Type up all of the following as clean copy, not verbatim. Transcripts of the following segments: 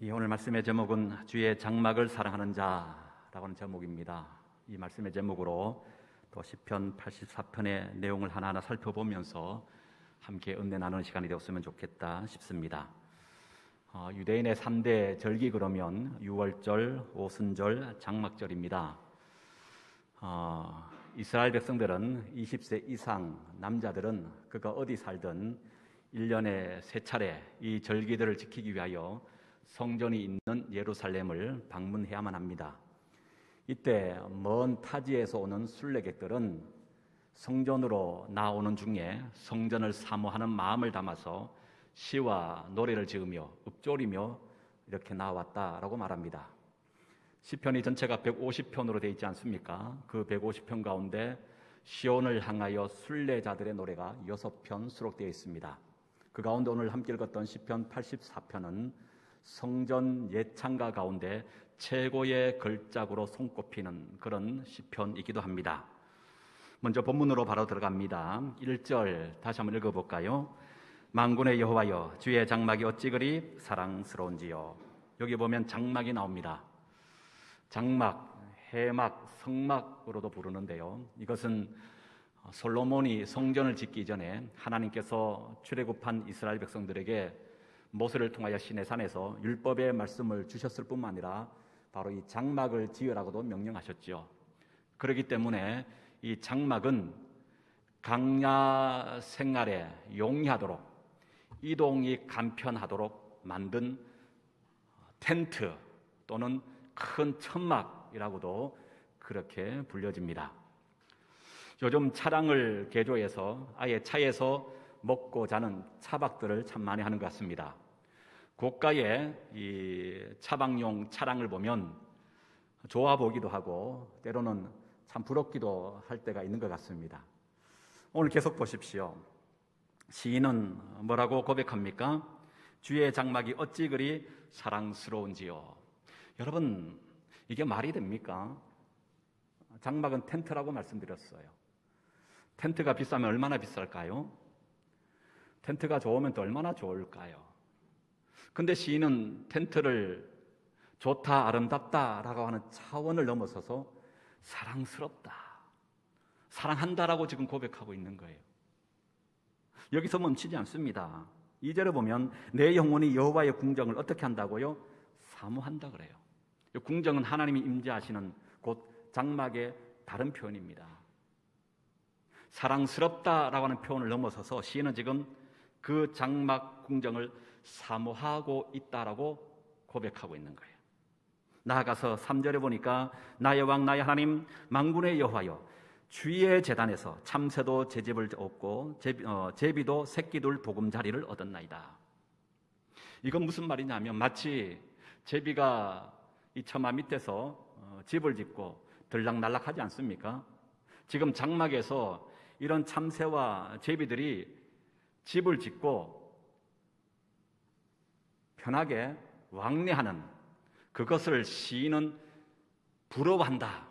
오늘 말씀의 제목은 주의 장막을 사랑하는 자라고 하는 제목입니다. 이 말씀의 제목으로 또 시편 84편의 내용을 하나하나 살펴보면서 함께 은혜 나누는 시간이 되었으면 좋겠다 싶습니다. 유대인의 3대 절기 그러면 유월절, 오순절, 장막절입니다. 이스라엘 백성들은 20세 이상 남자들은 그가 어디 살든 1년에 3차례 이 절기들을 지키기 위하여 성전이 있는 예루살렘을 방문해야만 합니다. 이때 먼 타지에서 오는 순례객들은 성전으로 나오는 중에 성전을 사모하는 마음을 담아서 시와 노래를 지으며 읊조리며 이렇게 나왔다라고 말합니다. 시편이 전체가 150편으로 되어 있지 않습니까? 그 150편 가운데 시온을 향하여 순례자들의 노래가 6편 수록되어 있습니다. 그 가운데 오늘 함께 읽었던 시편 84편은 성전 예찬가 가운데 최고의 걸작으로 손꼽히는 그런 시편이기도 합니다. 먼저 본문으로 바로 들어갑니다. 1절 다시 한번 읽어볼까요? 만군의 여호와여, 주의 장막이 어찌 그리 사랑스러운지요. 여기 보면 장막이 나옵니다. 장막, 해막, 성막으로도 부르는데요. 이것은 솔로몬이 성전을 짓기 전에 하나님께서 출애굽한 이스라엘 백성들에게 모세를 통하여 시내산에서 율법의 말씀을 주셨을 뿐만 아니라 바로 이 장막을 지으라고도 명령하셨죠. 그렇기 때문에 이 장막은 강야 생활에 용이하도록, 이동이 간편하도록 만든 텐트 또는 큰 천막이라고도 그렇게 불려집니다. 요즘 차량을 개조해서 아예 차에서 먹고 자는 차박들을 참 많이 하는 것 같습니다. 고가의 이 차박용 차량을 보면 좋아 보기도 하고 때로는 참 부럽기도 할 때가 있는 것 같습니다. 오늘 계속 보십시오. 시인은 뭐라고 고백합니까? 주의 장막이 어찌 그리 사랑스러운지요. 여러분, 이게 말이 됩니까? 장막은 텐트라고 말씀드렸어요. 텐트가 비싸면 얼마나 비쌀까요? 텐트가 좋으면 또 얼마나 좋을까요? 근데 시인은 텐트를 좋다, 아름답다라고 하는 차원을 넘어서서 사랑스럽다, 사랑한다라고 지금 고백하고 있는 거예요. 여기서 멈추지 않습니다. 2절에 보면 내 영혼이 여호와의 궁정을 어떻게 한다고요? 사모한다 그래요. 궁정은 하나님이 임재하시는 곳 장막의 다른 표현입니다. 사랑스럽다라고 하는 표현을 넘어서서 시인은 지금 그 장막 궁정을 사모하고 있다라고 고백하고 있는 거예요. 나아가서 3절에 보니까 나의 왕 나의 하나님 만군의 여호와여, 주의 제단에서 참새도 제집을 얻고 제비도 새끼둘 보금자리를 얻었나이다. 이건 무슨 말이냐면 마치 제비가 이 처마 밑에서 집을 짓고 들락날락하지 않습니까? 지금 장막에서 이런 참새와 제비들이 집을 짓고 편하게 왕래하는 그것을 시인은 부러워한다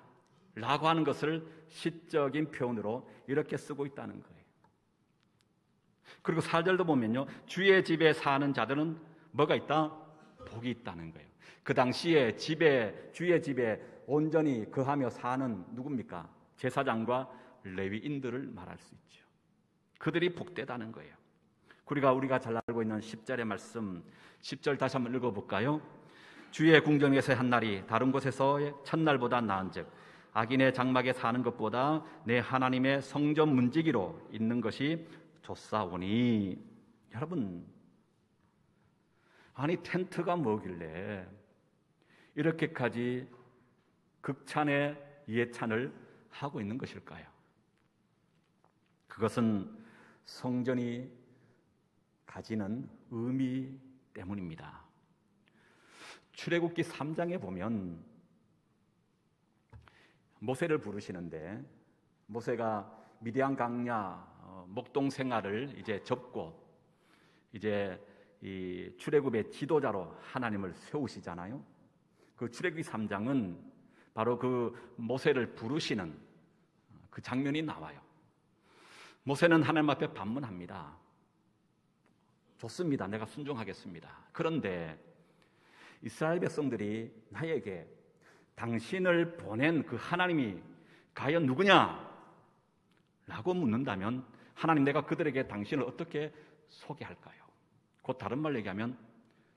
라고 하는 것을 시적인 표현으로 이렇게 쓰고 있다는 거예요. 그리고 4절도 보면요, 주의 집에 사는 자들은 뭐가 있다? 복이 있다는 거예요. 그 당시에 주의 집에 온전히 거하며 사는 누굽니까? 제사장과 레위인들을 말할 수 있죠. 그들이 복되다는 거예요. 우리가 잘 알고 있는 10절의 말씀, 10절 다시 한번 읽어볼까요? 주의 궁정에서의 한 날이 다른 곳에서의 첫날보다 나은즉 악인의 장막에 사는 것보다 내 하나님의 성전 문지기로 있는 것이 좋사오니. 여러분, 아니 텐트가 뭐길래 이렇게까지 극찬의 예찬을 하고 있는 것일까요? 그것은 성전이 가지는 의미 때문입니다. 출애굽기 3장에 보면 모세를 부르시는데 모세가 미디안 강야 목동 생활을 이제 접고 이제 이 출애굽의 지도자로 하나님을 세우시잖아요. 그 출애굽기 3장은 바로 그 모세를 부르시는 그 장면이 나와요. 모세는 하나님 앞에 반문합니다. 좋습니다. 내가 순종하겠습니다. 그런데 이스라엘 백성들이 나에게 당신을 보낸 그 하나님이 과연 누구냐? 라고 묻는다면 하나님, 내가 그들에게 당신을 어떻게 소개할까요? 곧 다른 말로 얘기하면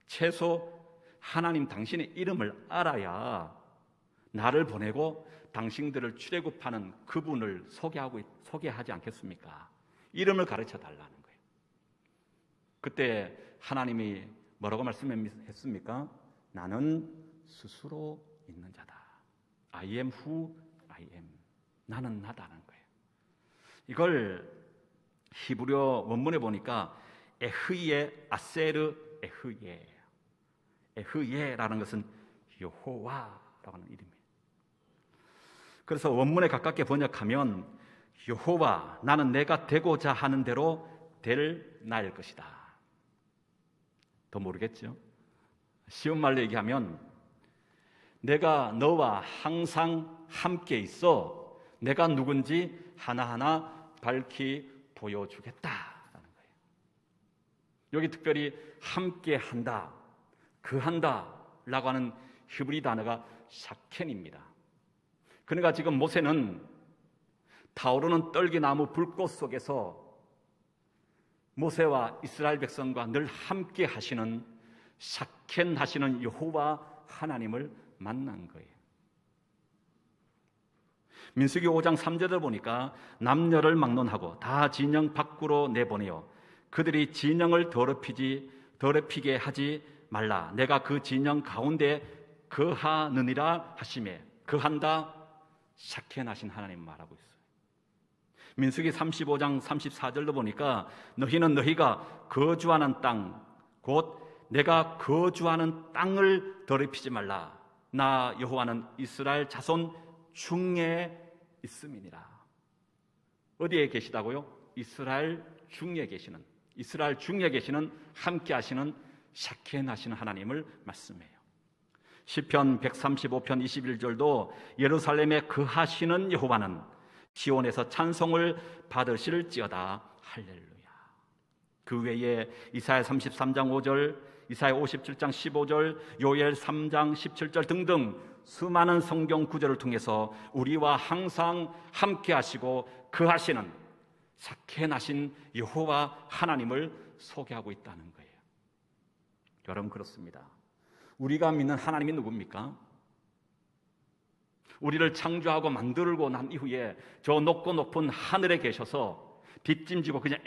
최소 하나님 당신의 이름을 알아야 나를 보내고 당신들을 출애굽하는 그분을 소개하지 않겠습니까? 이름을 가르쳐 달라는 거예요. 그때 하나님이 뭐라고 말씀했습니까? 나는 스스로 있는 자다. I am who I am. 나는 나다는 거예요. 이걸 히브리어 원문에 보니까 에흐예 아세르 에흐예. 에흐예라는 것은 여호와라고 하는 이름이에요. 그래서 원문에 가깝게 번역하면 여호와, 나는 내가 되고자 하는 대로 될 나일 것이다. 더 모르겠죠? 쉬운 말로 얘기하면 내가 너와 항상 함께 있어 내가 누군지 하나하나 밝히 보여주겠다라는 거예요. 여기 특별히 함께 한다, 그한다라고 하는 히브리 단어가 샤켄입니다. 그러니까 지금 모세는 타오르는 떨기나무 불꽃 속에서 모세와 이스라엘 백성과 늘 함께 하시는 샤켄 하시는 여호와 하나님을 만난 거예요. 민수기 5장 3절을 보니까 남녀를 막론하고 다 진영 밖으로 내보내어 그들이 진영을 더럽히게 하지 말라. 내가 그 진영 가운데 거하느니라 하시매, 거한다, 샤켄하신 하나님 말하고 있어요. 민수기 35장 34절도 보니까 너희는 너희가 거주하는 땅, 곧 내가 거주하는 땅을 더럽히지 말라. 나 여호와는 이스라엘 자손 중에 있음이니라. 어디에 계시다고요? 이스라엘 중에 계시는, 이스라엘 중에 계시는 함께 하시는 샤켄하시는 하나님을 말씀해요. 시편 135편 21절도 예루살렘에 거하시는 여호와는 시온에서 찬송을 받으실지어다. 할렐루야. 그 외에 이사야 33장 5절, 이사야 57장 15절, 요엘 3장 17절 등등 수많은 성경 구절을 통해서 우리와 항상 함께 하시고 거하시는 샤켄하신 여호와 하나님을 소개하고 있다는 거예요. 여러분, 그렇습니다. 우리가 믿는 하나님이 누굽니까? 우리를 창조하고 만들고 난 이후에 저 높고 높은 하늘에 계셔서 뒷짐지고 그냥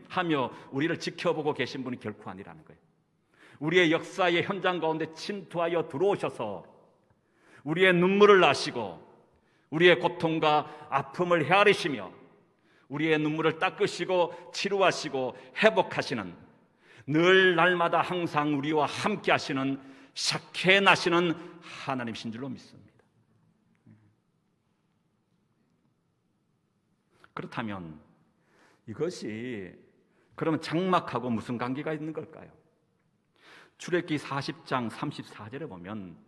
하며 우리를 지켜보고 계신 분이 결코 아니라는 거예요. 우리의 역사의 현장 가운데 침투하여 들어오셔서 우리의 눈물을 나시고 우리의 고통과 아픔을 헤아리시며 우리의 눈물을 닦으시고 치료하시고 회복하시는, 늘 날마다 항상 우리와 함께 하시는 샤켄하시는 하나님이신 줄로 믿습니다. 그렇다면 이것이 그러면 장막하고 무슨 관계가 있는 걸까요? 출애굽기 40장 34절에 보면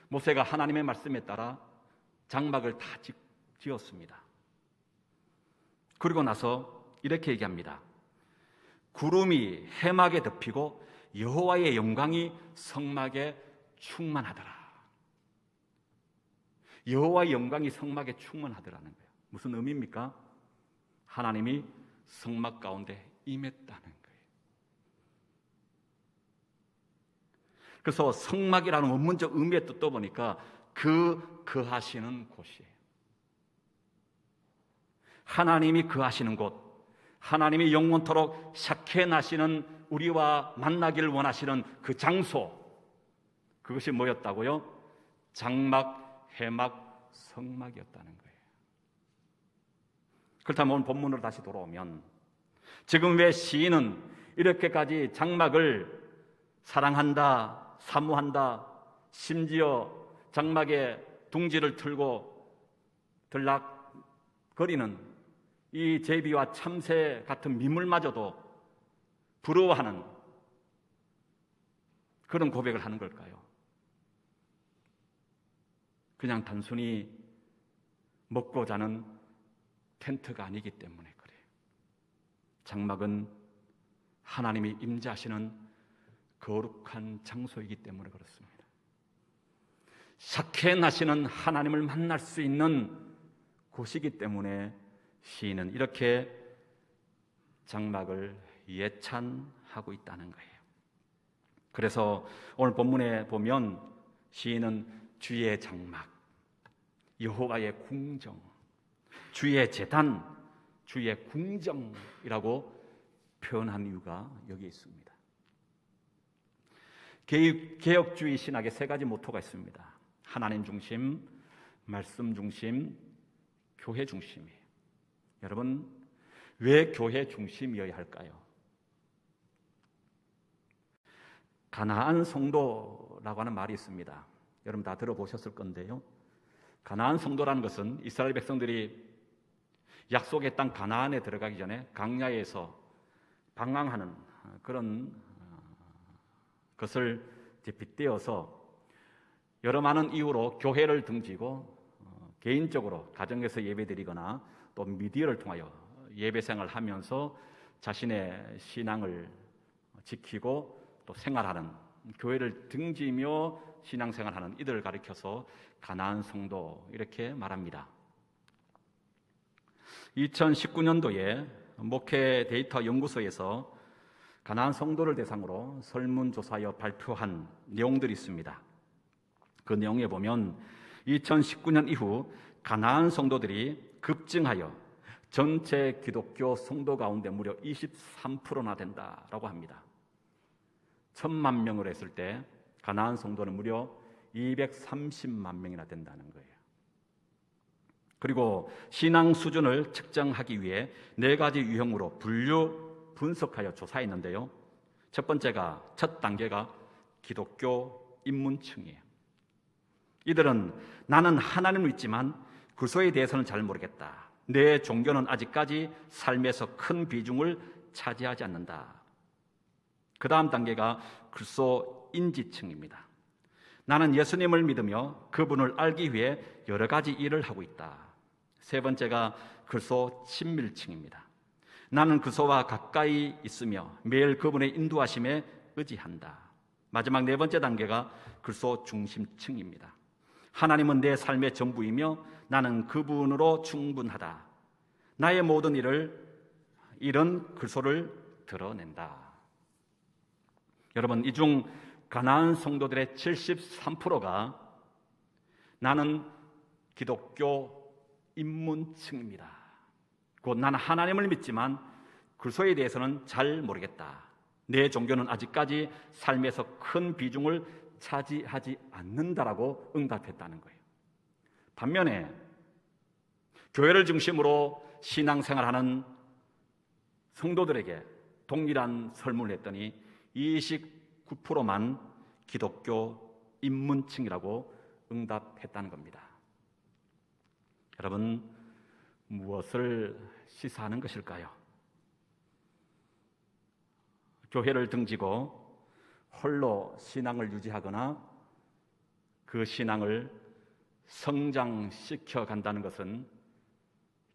모세가 하나님의 말씀에 따라 장막을 다 지었습니다. 그리고 나서 이렇게 얘기합니다. 구름이 해막에 덮이고 여호와의 영광이 성막에 충만하더라. 여호와의 영광이 성막에 충만하더라는 거예요. 무슨 의미입니까? 하나님이 성막 가운데 임했다는 거예요. 그래서 성막이라는 원문적 의미의 뜻도 보니까 거하시는 곳이에요. 하나님이 거하시는 곳, 하나님이 영원토록 샤켄하시는 우리와 만나기를 원하시는 그 장소, 그것이 뭐였다고요? 장막, 해막, 성막이었다는 거예요. 그렇다면 오늘 본문으로 다시 돌아오면 지금 왜 시인은 이렇게까지 장막을 사랑한다, 사모한다, 심지어 장막에 둥지를 틀고 들락거리는 이 제비와 참새 같은 미물마저도 부러워하는 그런 고백을 하는 걸까요? 그냥 단순히 먹고 자는 텐트가 아니기 때문에 그래요. 장막은 하나님이 임재하시는 거룩한 장소이기 때문에 그렇습니다. 샤켄하시는 하나님을 만날 수 있는 곳이기 때문에 시인은 이렇게 장막을 예찬하고 있다는 거예요. 그래서 오늘 본문에 보면 시인은 주의 장막, 여호와의 궁정, 주의 제단, 주의 궁정이라고 표현한 이유가 여기에 있습니다. 개혁주의 신학에 세 가지 모토가 있습니다. 하나님 중심, 말씀 중심, 교회 중심이에요. 여러분, 왜 교회 중심이어야 할까요? 가나안 성도라고 하는 말이 있습니다. 여러분 다 들어보셨을 건데요. 가나안 성도라는 것은 이스라엘 백성들이 약속의 땅 가나안에 들어가기 전에 광야에서 방황하는 그런 것을 빗대어서 여러 많은 이유로 교회를 등지고 개인적으로 가정에서 예배드리거나 또 미디어를 통하여 예배 생활을 하면서 자신의 신앙을 지키고 또 생활하는, 교회를 등지며 신앙생활하는 이들을 가리켜서 가나안 성도 이렇게 말합니다. 2019년도에 목회 데이터 연구소에서 가나안 성도를 대상으로 설문조사하여 발표한 내용들이 있습니다. 그 내용에 보면 2019년 이후 가나안 성도들이 급증하여 전체 기독교 성도 가운데 무려 23%나 된다라고 합니다. 1000만 명으로 했을 때 가나안 성도는 무려 230만 명이나 된다는 거예요. 그리고 신앙 수준을 측정하기 위해 네 가지 유형으로 분류 분석하여 조사했는데요. 첫 단계가 기독교 입문층이에요. 이들은 나는 하나님을 믿지만 그리스도에 대해서는 잘 모르겠다. 내 종교는 아직까지 삶에서 큰 비중을 차지하지 않는다. 그 다음 단계가 그리스도 인지층입니다. 나는 예수님을 믿으며 그분을 알기 위해 여러 가지 일을 하고 있다. 세 번째가 그리스도 친밀층입니다. 나는 그리스도와 가까이 있으며 매일 그분의 인도하심에 의지한다. 마지막 네 번째 단계가 그리스도 중심층입니다. 하나님은 내 삶의 전부이며 나는 그분으로 충분하다. 나의 모든 일은 그리스도를 드러낸다. 여러분, 이 중 가나안 성도들의 73%가 나는 기독교 입문층입니다. 곧 나는 하나님을 믿지만 그리스도에 대해서는 잘 모르겠다. 내 종교는 아직까지 삶에서 큰 비중을 차지하지 않는다라고 응답했다는 거예요. 반면에 교회를 중심으로 신앙생활하는 성도들에게 동일한 설문을 했더니 29%만 기독교 입문층이라고 응답했다는 겁니다. 여러분, 무엇을 시사하는 것일까요? 교회를 등지고 홀로 신앙을 유지하거나 그 신앙을 성장시켜 간다는 것은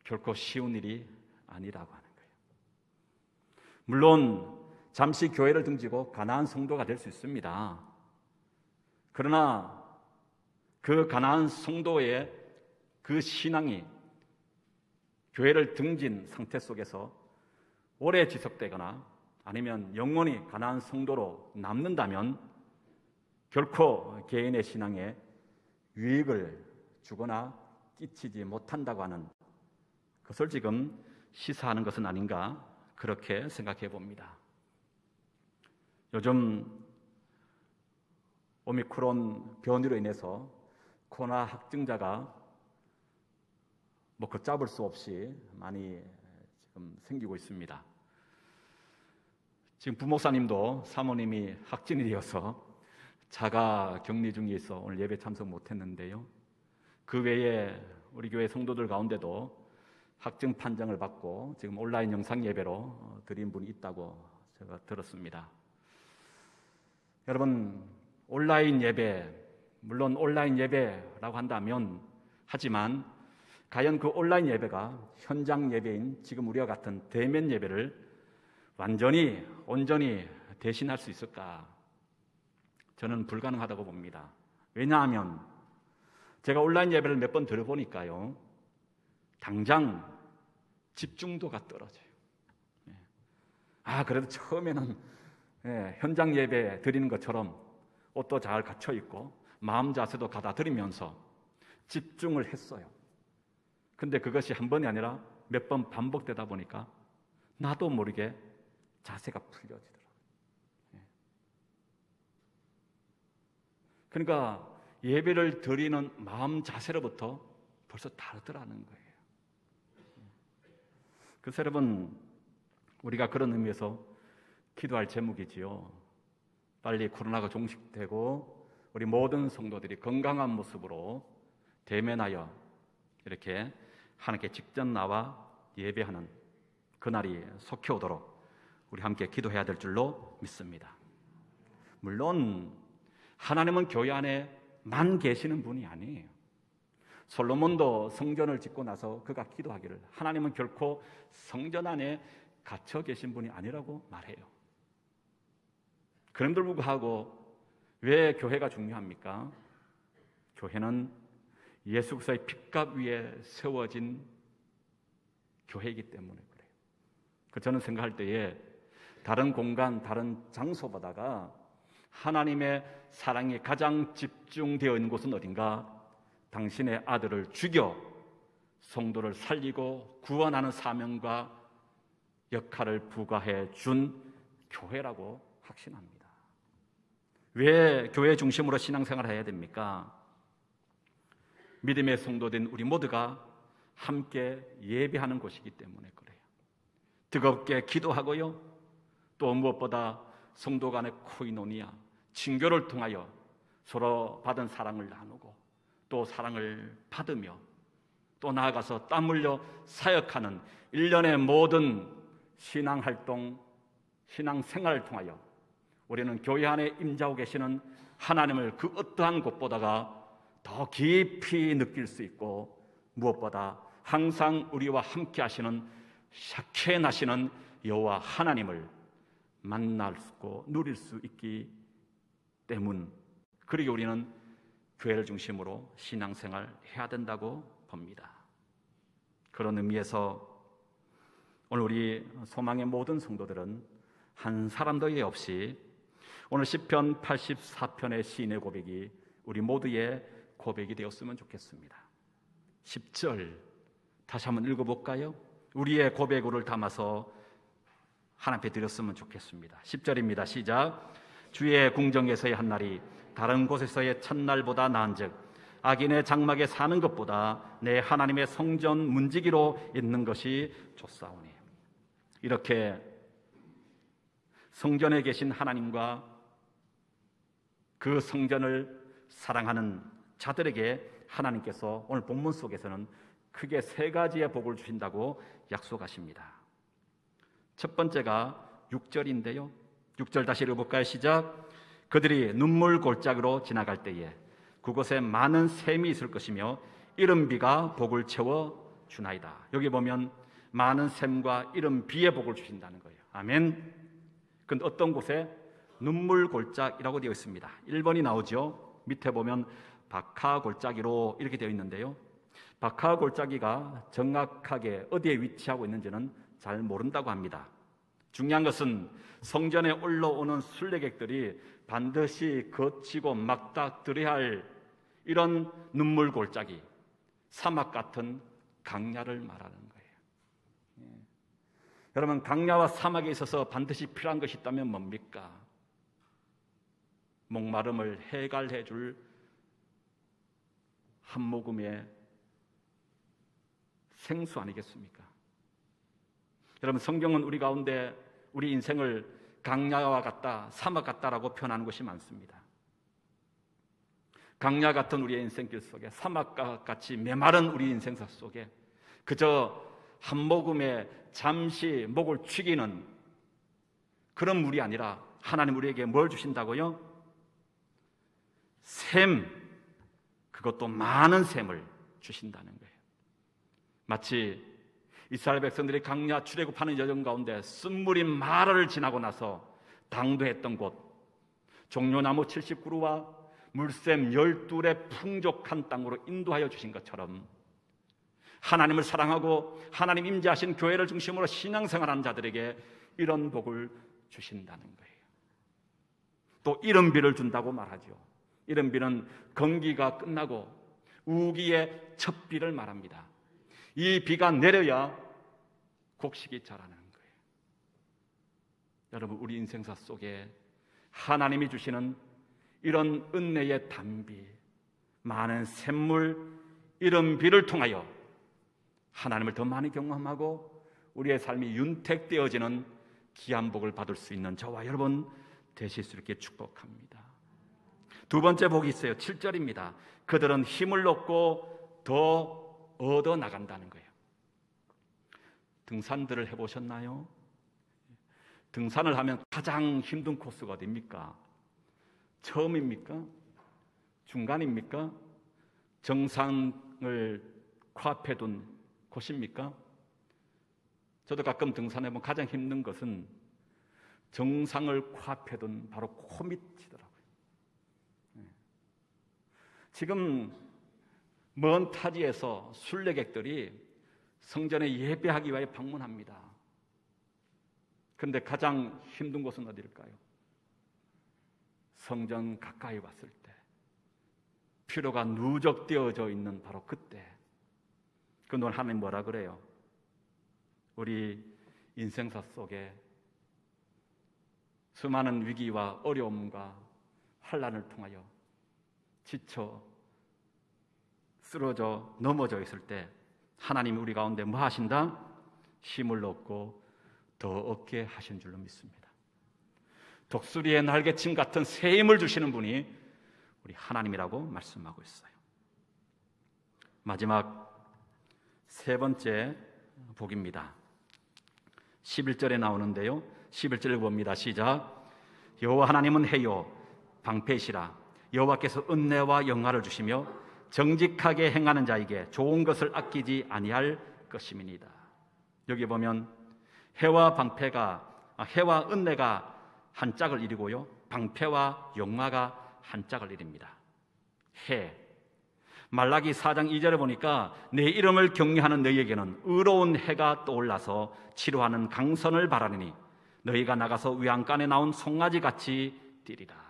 결코 쉬운 일이 아니라고 하는 거예요. 물론 잠시 교회를 등지고 가나안 성도가 될 수 있습니다. 그러나 그 가나안 성도의 그 신앙이 교회를 등진 상태 속에서 오래 지속되거나 아니면 영원히 가나안 성도로 남는다면 결코 개인의 신앙에 유익을 주거나 끼치지 못한다고 하는 것을 지금 시사하는 것은 아닌가 그렇게 생각해 봅니다. 요즘 오미크론 변이로 인해서 코로나 확진자가 걷잡을 수 없이 많이 지금 생기고 있습니다. 지금 부목사님도 사모님이 확진이 되어서 자가 격리 중에 있어 오늘 예배 참석 못했는데요. 그 외에 우리 교회 성도들 가운데도 확진 판정을 받고 지금 온라인 영상 예배로 드린 분이 있다고 제가 들었습니다. 여러분, 온라인 예배, 물론 온라인 예배라고 한다면 하지만 과연 그 온라인 예배가 현장 예배인 지금 우리와 같은 대면 예배를 완전히 온전히 대신할 수 있을까? 저는 불가능하다고 봅니다. 왜냐하면 제가 온라인 예배를 몇 번 들어보니까요, 당장 집중도가 떨어져요. 그래도 처음에는 현장 예배 드리는 것처럼 옷도 잘 갖춰 입고 마음 자세도 가다드리면서 집중을 했어요. 근데 그것이 한 번이 아니라 몇 번 반복되다 보니까 나도 모르게 자세가 풀려지더라고요. 그러니까 예배를 드리는 마음 자세로부터 벌써 다르더라는 거예요. 그래서 여러분, 우리가 그런 의미에서 기도할 제목이지요. 빨리 코로나가 종식되고 우리 모든 성도들이 건강한 모습으로 대면하여 이렇게 하나님께 직접 나와 예배하는 그날이 속히 오도록 우리 함께 기도해야 될 줄로 믿습니다. 물론 하나님은 교회 안에만 계시는 분이 아니에요. 솔로몬도 성전을 짓고 나서 그가 기도하기를 하나님은 결코 성전 안에 갇혀 계신 분이 아니라고 말해요. 그럼에도 불구하고 왜 교회가 중요합니까? 교회는 예수 그리스도의 핏값 위에 세워진 교회이기 때문에 그래요. 저는 생각할 때에 다른 공간, 다른 장소보다가 하나님의 사랑이 가장 집중되어 있는 곳은 어딘가? 당신의 아들을 죽여 성도를 살리고 구원하는 사명과 역할을 부과해 준 교회라고 확신합니다. 왜 교회 중심으로 신앙생활을 해야 됩니까? 믿음의 성도된 우리 모두가 함께 예배하는 곳이기 때문에 그래요. 뜨겁게 기도하고요, 또 무엇보다 성도 간의 코이노니아, 친교를 통하여 서로 받은 사랑을 나누고 또 사랑을 받으며 또 나아가서 땀 흘려 사역하는 일련의 모든 신앙활동, 신앙생활을 통하여 우리는 교회 안에 임재하고 계시는 하나님을 그 어떠한 곳보다가 더 깊이 느낄 수 있고, 무엇보다 항상 우리와 함께 하시는 샤케나시는 여호와 하나님을 만날 수 있고 누릴 수 있기 때문, 그리고 우리는 교회를 중심으로 신앙생활 해야 된다고 봅니다. 그런 의미에서 오늘 우리 소망의 모든 성도들은 한 사람도 예 없이 오늘 시편 84편의 시인의 고백이 우리 모두의 고백이 되었으면 좋겠습니다. 10절 다시 한번 읽어볼까요? 우리의 고백을 담아서 하나님 앞에 드렸으면 좋겠습니다. 10절입니다. 시작. 주의 궁정에서의 한날이 다른 곳에서의 첫날보다 나은즉 악인의 장막에 사는 것보다 내 하나님의 성전 문지기로 있는 것이 좋사오니. 이렇게 성전에 계신 하나님과 그 성전을 사랑하는 자들에게 하나님께서 오늘 본문 속에서는 크게 세 가지의 복을 주신다고 약속하십니다. 첫 번째가 6절인데요. 6절 다시 읽어볼까요? 시작. 그들이 눈물 골짜기로 지나갈 때에 그곳에 많은 샘이 있을 것이며 이른 비가 복을 채워 주나이다. 여기 보면 많은 샘과 이른 비의 복을 주신다는 거예요. 아멘. 근데 어떤 곳에 눈물 골짜기라고 되어 있습니다. 1번이 나오죠. 밑에 보면 박하 골짜기로 이렇게 되어 있는데요. 박하 골짜기가 정확하게 어디에 위치하고 있는지는 잘 모른다고 합니다. 중요한 것은 성전에 올라오는 순례객들이 반드시 거치고 막다들여야 할 이런 눈물 골짜기, 사막 같은 강야를 말하는 거예요. 여러분, 강야와 사막에 있어서 반드시 필요한 것이 있다면 뭡니까? 목마름을 해갈해 줄 한 모금의 생수 아니겠습니까? 여러분, 성경은 우리 가운데 우리 인생을 강야와 같다, 사막 같다라고 표현하는 것이 많습니다. 강야 같은 우리의 인생길 속에, 사막과 같이 메마른 우리 인생사 속에 그저 한 모금에 잠시 목을 축이는 그런 물이 아니라 하나님 우리에게 뭘 주신다고요? 샘, 그것도 많은 샘을 주신다는 거예요. 마치 이스라엘 백성들이 강야 출애굽하는 여정 가운데 쓴물인 마라를 지나고 나서 당도했던 곳, 종려나무 70그루와 물샘 12의 풍족한 땅으로 인도하여 주신 것처럼 하나님을 사랑하고 하나님 임재하신 교회를 중심으로 신앙생활하는 자들에게 이런 복을 주신다는 거예요. 또 이런 비를 준다고 말하죠. 이런 비는 건기가 끝나고 우기의 첫 비를 말합니다. 이 비가 내려야 곡식이 자라는 거예요. 여러분, 우리 인생사 속에 하나님이 주시는 이런 은혜의 단비, 많은 샘물, 이런 비를 통하여 하나님을 더 많이 경험하고 우리의 삶이 윤택되어지는 귀한 복을 받을 수 있는 저와 여러분 되실 수 있게 축복합니다. 두 번째 복이 있어요. 7절입니다. 그들은 힘을 얻고 더 얻어 나간다는 거예요. 등산들을 해보셨나요? 등산을 하면 가장 힘든 코스가 어디입니까? 처음입니까? 중간입니까? 정상을 코앞에 둔 곳입니까? 저도 가끔 등산해보면 가장 힘든 것은 정상을 코앞에 둔 바로 코 밑이더라고요. 지금 먼 타지에서 순례객들이 성전에 예배하기 위해 방문합니다. 그런데 가장 힘든 곳은 어디일까요? 성전 가까이 왔을 때, 피로가 누적되어져 있는 바로 그때. 그런데 하나님 뭐라 그래요? 우리 인생사 속에 수많은 위기와 어려움과 환난을 통하여 지쳐 쓰러져 넘어져 있을 때 하나님이 우리 가운데 뭐 하신다? 힘을 얻고 더 얻게 하신 줄로 믿습니다. 독수리의 날개침 같은 새 힘을 주시는 분이 우리 하나님이라고 말씀하고 있어요. 마지막 세 번째 복입니다. 11절에 나오는데요, 11절을 봅니다. 시작. 여호와 하나님은 해요 방패시라. 여호와께서 은혜와 영화를 주시며 정직하게 행하는 자에게 좋은 것을 아끼지 아니할 것임이니이다. 여기 보면 해와 은혜가 한 짝을 이루고요, 방패와 영화가 한 짝을 이룹니다. 해, 말라기 4장 2절에 보니까 내 이름을 경외하는 너희에게는 의로운 해가 떠올라서 치료하는 강선을 바라느니 너희가 나가서 외양간에 나온 송아지같이 뛰리라.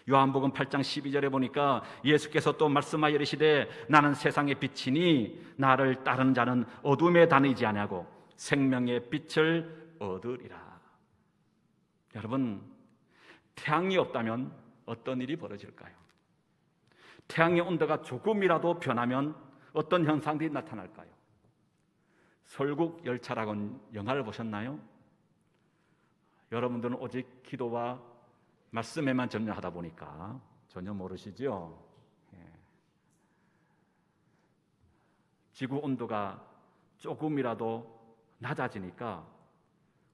요한복음 8장 12절에 보니까 예수께서 또 말씀하여 이르시되 나는 세상의 빛이니 나를 따르는 자는 어둠에 다니지 아니하고 생명의 빛을 얻으리라. 여러분, 태양이 없다면 어떤 일이 벌어질까요? 태양의 온도가 조금이라도 변하면 어떤 현상들이 나타날까요? 설국 열차라고는 영화를 보셨나요? 여러분들은 오직 기도와 말씀에만 전념하다 보니까 전혀 모르시죠? 지구 온도가 조금이라도 낮아지니까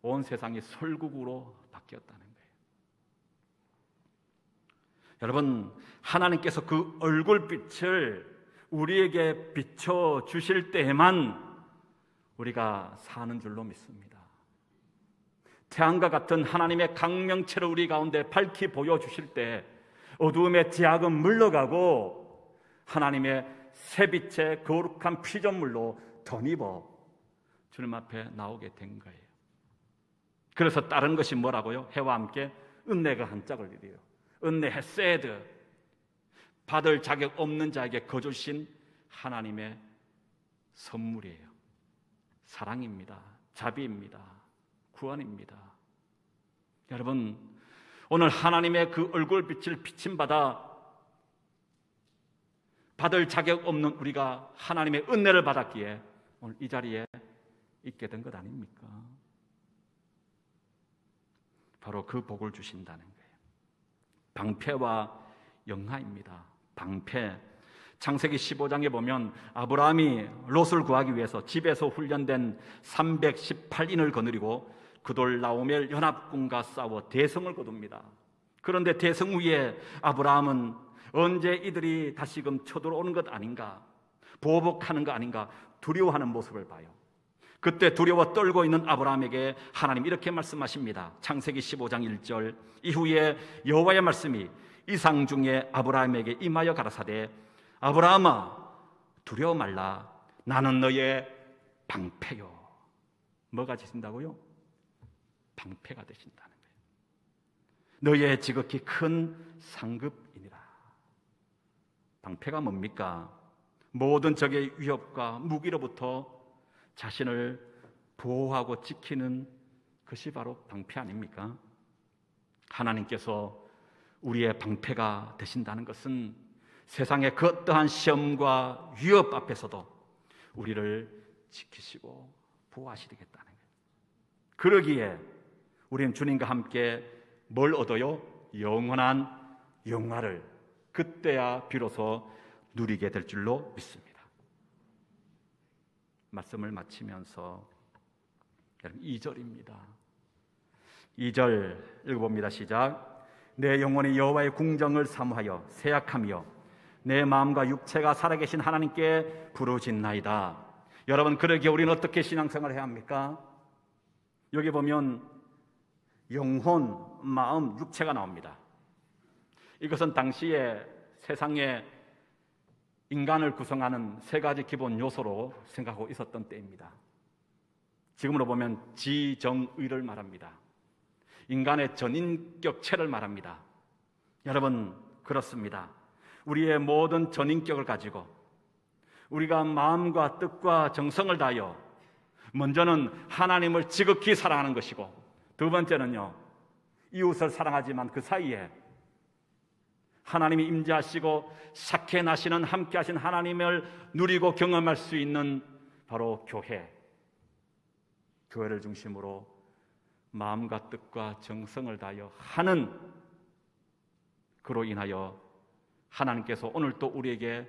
온 세상이 설국으로 바뀌었다는 거예요. 여러분, 하나님께서 그 얼굴빛을 우리에게 비춰주실 때에만 우리가 사는 줄로 믿습니다. 태양과 같은 하나님의 강명체를 우리 가운데 밝히 보여주실 때 어두움의 제약은 물러가고 하나님의 새빛의 거룩한 피조물로 덧입어 주님 앞에 나오게 된 거예요. 그래서 다른 것이 뭐라고요? 해와 함께 은혜가 한 짝을 이루어요. 은혜 헤세드, 받을 자격 없는 자에게 거주신 하나님의 선물이에요. 사랑입니다. 자비입니다. 구원입니다. 여러분, 오늘 하나님의 그 얼굴빛을 비침받아 받을 자격 없는 우리가 하나님의 은혜를 받았기에 오늘 이 자리에 있게 된 것 아닙니까? 바로 그 복을 주신다는 거예요. 방패와 영화입니다. 방패. 창세기 15장에 보면 아브라함이 롯을 구하기 위해서 집에서 훈련된 318인을 거느리고 그돌라오멜 연합군과 싸워 대성을 거둡니다. 그런데 대성 위에 아브라함은 언제 이들이 다시금 쳐들어오는 것 아닌가, 보복하는 것 아닌가 두려워하는 모습을 봐요. 그때 두려워 떨고 있는 아브라함에게 하나님 이렇게 말씀하십니다. 창세기 15장 1절. 이후에 여호와의 말씀이 이상 중에 아브라함에게 임하여 가라사대 아브라함아 두려워 말라 나는 너의 방패요. 뭐가 되신다고요? 방패가 되신다는 거예요. 너의 지극히 큰 상급이니라. 방패가 뭡니까? 모든 적의 위협과 무기로부터 자신을 보호하고 지키는 것이 바로 방패 아닙니까? 하나님께서 우리의 방패가 되신다는 것은 세상의 그 어떠한 시험과 위협 앞에서도 우리를 지키시고 보호하시겠다는 거예요. 그러기에 우리는 주님과 함께 뭘 얻어요? 영원한 영화를 그때야 비로소 누리게 될 줄로 믿습니다. 말씀을 마치면서 여러분 2절입니다. 2절 읽어봅니다. 시작. 내 영혼이 여호와의 궁정을 사모하여 세약하며 내 마음과 육체가 살아계신 하나님께 부르짖나이다. 여러분 그러기에 우리는 어떻게 신앙생활을 해야 합니까? 여기 보면 영혼, 마음, 육체가 나옵니다. 이것은 당시에 세상에 인간을 구성하는 세 가지 기본 요소로 생각하고 있었던 때입니다. 지금으로 보면 지정의를 말합니다. 인간의 전인격체를 말합니다. 여러분 그렇습니다. 우리의 모든 전인격을 가지고 우리가 마음과 뜻과 정성을 다하여 먼저는 하나님을 지극히 사랑하는 것이고 두 번째는요 이웃을 사랑하지만 그 사이에 하나님이 임재하시고 삭해 나시는 함께 하신 하나님을 누리고 경험할 수 있는 바로 교회를 중심으로 마음과 뜻과 정성을 다하여 하는 그로 인하여 하나님께서 오늘 또 우리에게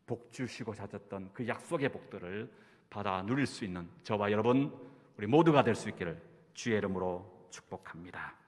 복 주시고자 하셨던 그 약속의 복들을 받아 누릴 수 있는 저와 여러분 우리 모두가 될 수 있기를 주의 이름으로 축복합니다.